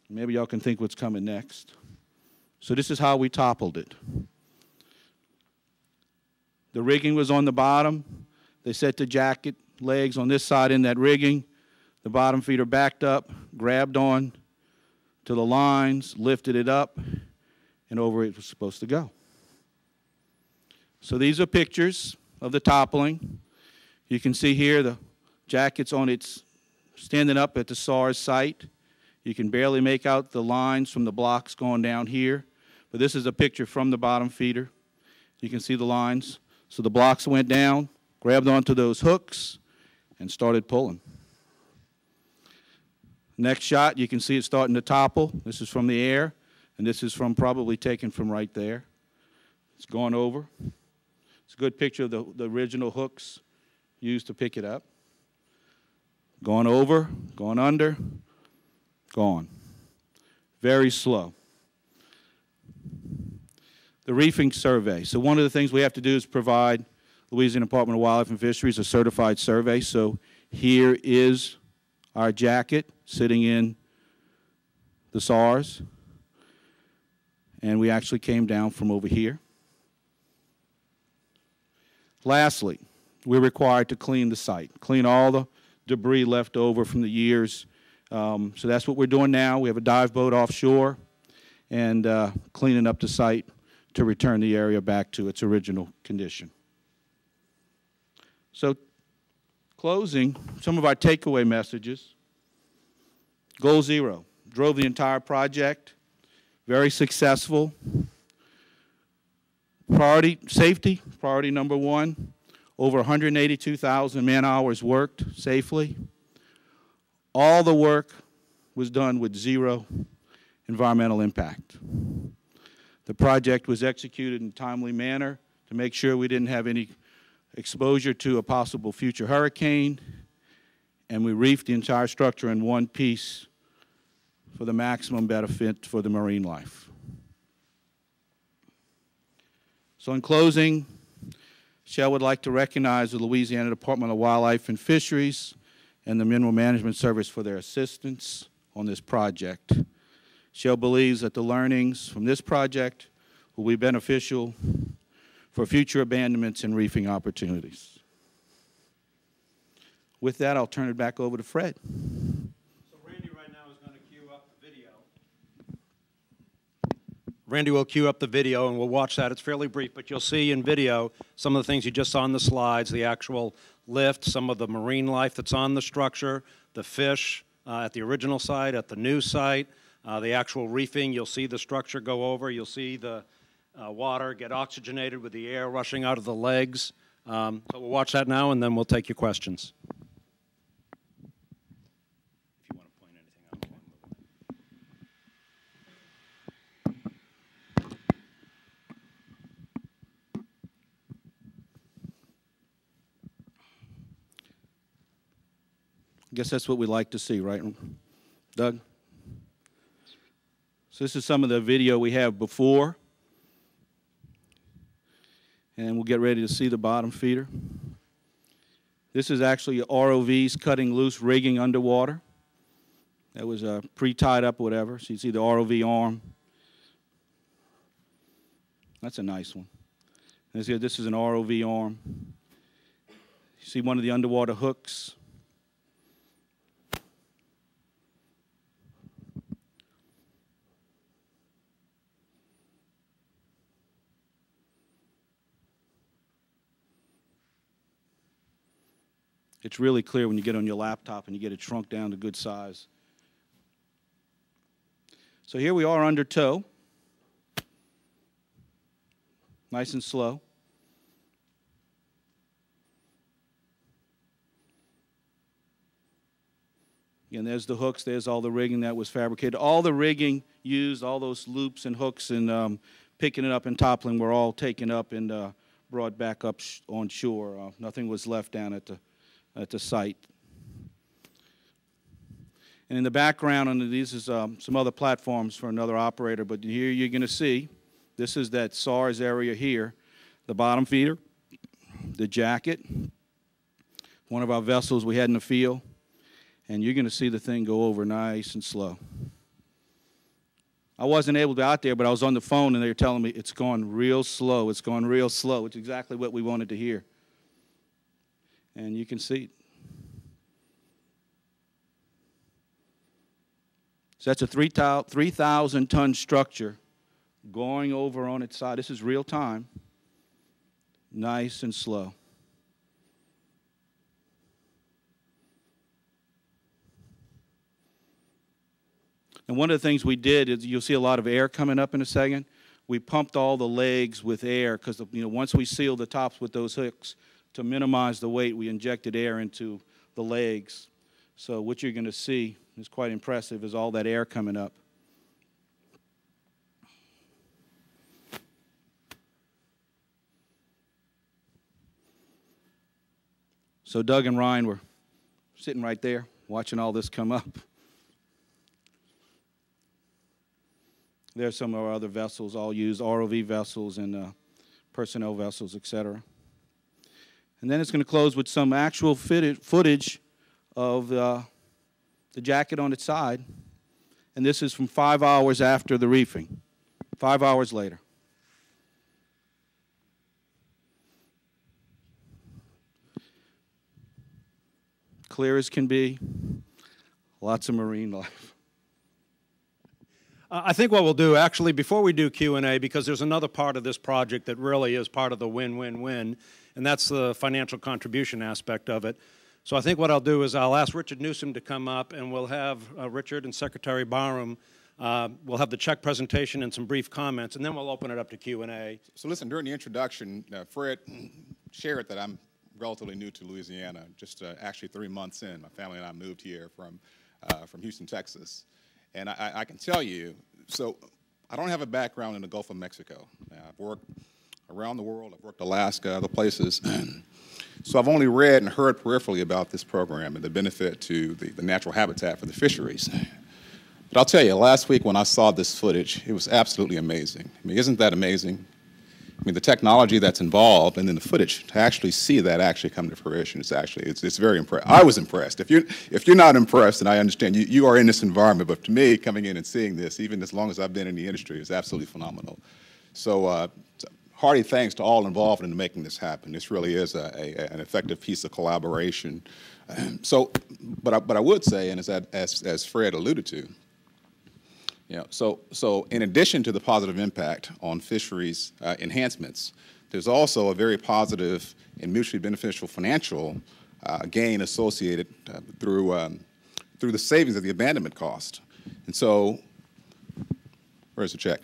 Maybe y'all can think what's coming next. So this is how we toppled it. The rigging was on the bottom. They set the jacket legs on this side in that rigging. The bottom feeder backed up, grabbed on to the lines, lifted it up, and over it was supposed to go. So these are pictures of the toppling. You can see here the jacket's on its standing up at the SARS site. You can barely make out the lines from the blocks going down here. But this is a picture from the bottom feeder. You can see the lines. So the blocks went down, grabbed onto those hooks, and started pulling. Next shot, you can see it starting to topple. This is from the air, and this is from probably taken from right there. It's going over. It's a good picture of the original hooks used to pick it up. Going over, going under, gone. Very slow. The reefing survey. So one of the things we have to do is provide Louisiana Department of Wildlife and Fisheries a certified survey. So here is our jacket sitting in the SARS. And we actually came down from over here. Lastly, we're required to clean the site, clean all the debris left over from the years. So that's what we're doing now. We have a dive boat offshore and cleaning up the site to return the area back to its original condition. So, closing, some of our takeaway messages. Goal zero, drove the entire project, very successful. Priority, safety, priority number one. Over 182,000 man-hours worked safely. All the work was done with zero environmental impact. The project was executed in a timely manner to make sure we didn't have any exposure to a possible future hurricane, and we reefed the entire structure in one piece for the maximum benefit for the marine life. So in closing, Shell would like to recognize the Louisiana Department of Wildlife and Fisheries and the Mineral Management Service for their assistance on this project. Shell believes that the learnings from this project will be beneficial for future abandonments and reefing opportunities. With that, I'll turn it back over to Fred. So Randy right now is going to cue up the video. Randy will cue up the video, and we'll watch that. It's fairly brief, but you'll see in video some of the things you just saw on the slides, the actual lift, some of the marine life that's on the structure, the fish at the original site, at the new site, the actual reefing. You'll see the structure go over. You'll see the water get oxygenated with the air rushing out of the legs. So we'll watch that now, and then we'll take your questions. If you want to point anything out. I guess that's what we like to see, right, Doug? So this is some of the video we have before. And we'll get ready to see the bottom feeder. This is actually ROVs cutting loose rigging underwater. That was pre-tied up or whatever. So you see the ROV arm. That's a nice one. And this is an ROV arm. You see one of the underwater hooks. It's really clear when you get on your laptop and you get it shrunk down to good size. So here we are under tow. Nice and slow. Again, there's the hooks. There's all the rigging that was fabricated. All the rigging used, all those loops and hooks and picking it up and toppling were all taken up and brought back up on shore. Nothing was left down at the site. And in the background under these is some other platforms for another operator, but here you're going to see, this is that SARS area here, the bottom feeder, the jacket, one of our vessels we had in the field, and you're going to see the thing go over nice and slow. I wasn't able to be out there, but I was on the phone, and they were telling me it's going real slow. It's going real slow. It's exactly what we wanted to hear. And you can see. So that's a 3,000-ton structure going over on its side. This is real time, nice and slow. And one of the things we did is, you'll see a lot of air coming up in a second. We pumped all the legs with air because, once we sealed the tops with those hooks to minimize the weight, we injected air into the legs. So what you're going to see is quite impressive, is all that air coming up. So Doug and Ryan were sitting right there watching all this come up. There's some of our other vessels, all used ROV vessels and personnel vessels, etc. And then it's going to close with some actual footage of the jacket on its side. And this is from 5 hours after the reefing, 5 hours later. Clear as can be, lots of marine life. I think what we'll do, actually, before we do Q&A, because there's another part of this project that really is part of the win-win-win, and that's the financial contribution aspect of it. So I think what I'll do is I'll ask Richard Newsom to come up, and we'll have Richard and Secretary Barham, we'll have the check presentation and some brief comments, and then we'll open it up to Q&A. So listen, during the introduction, Fred shared that I'm relatively new to Louisiana, just actually 3 months in. My family and I moved here from Houston, Texas. And I can tell you, so I don't have a background in the Gulf of Mexico. I've worked around the world. I've worked Alaska, other places. So I've only read and heard peripherally about this program and the benefit to the natural habitat for the fisheries. But I'll tell you, last week when I saw this footage, it was absolutely amazing. I mean, isn't that amazing? I mean, the technology that's involved and then the footage, to actually see that actually come to fruition, it's very impressive. I was impressed. If you're not impressed, and I understand you are in this environment, but to me, coming in and seeing this, even as long as I've been in the industry, is absolutely phenomenal. So hearty thanks to all involved in making this happen. This really is an effective piece of collaboration. But I would say, and as Fred alluded to, so in addition to the positive impact on fisheries enhancements, there's also a very positive and mutually beneficial financial gain associated through the savings of the abandonment cost. And so, where's the check?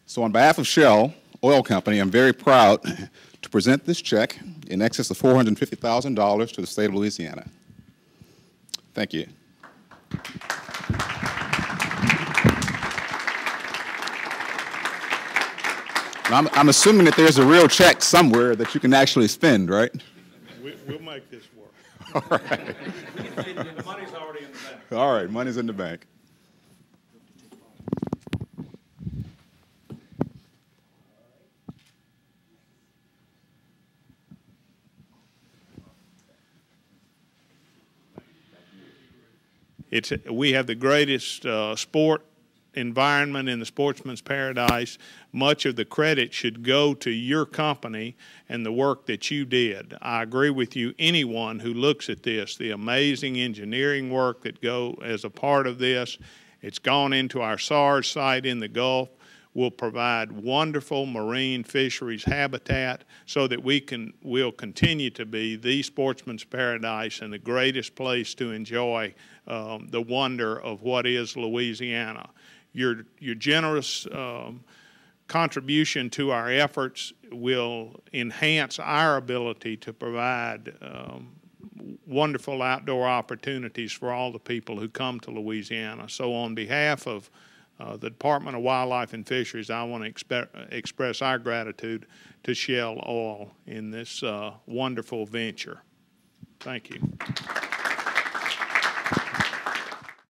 So on behalf of Shell Oil Company, I'm very proud to present this check in excess of $450,000 to the state of Louisiana. Thank you. I'm assuming that there's a real check somewhere that you can actually spend, right? We'll make this work. All right. The money's already in the bank. All right, money's in the bank. We have the greatest sport environment in the sportsman's paradise. Much of the credit should go to your company and the work that you did. I agree with you, anyone who looks at this, the amazing engineering work that go as a part of this. It's gone into our SARS site in the Gulf, will provide wonderful marine fisheries habitat so that we'll continue to be the sportsman's paradise and the greatest place to enjoy the wonder of what is Louisiana. Your generous contribution to our efforts will enhance our ability to provide wonderful outdoor opportunities for all the people who come to Louisiana. So on behalf of the Department of Wildlife and Fisheries, I want to express our gratitude to Shell Oil in this wonderful venture. Thank you.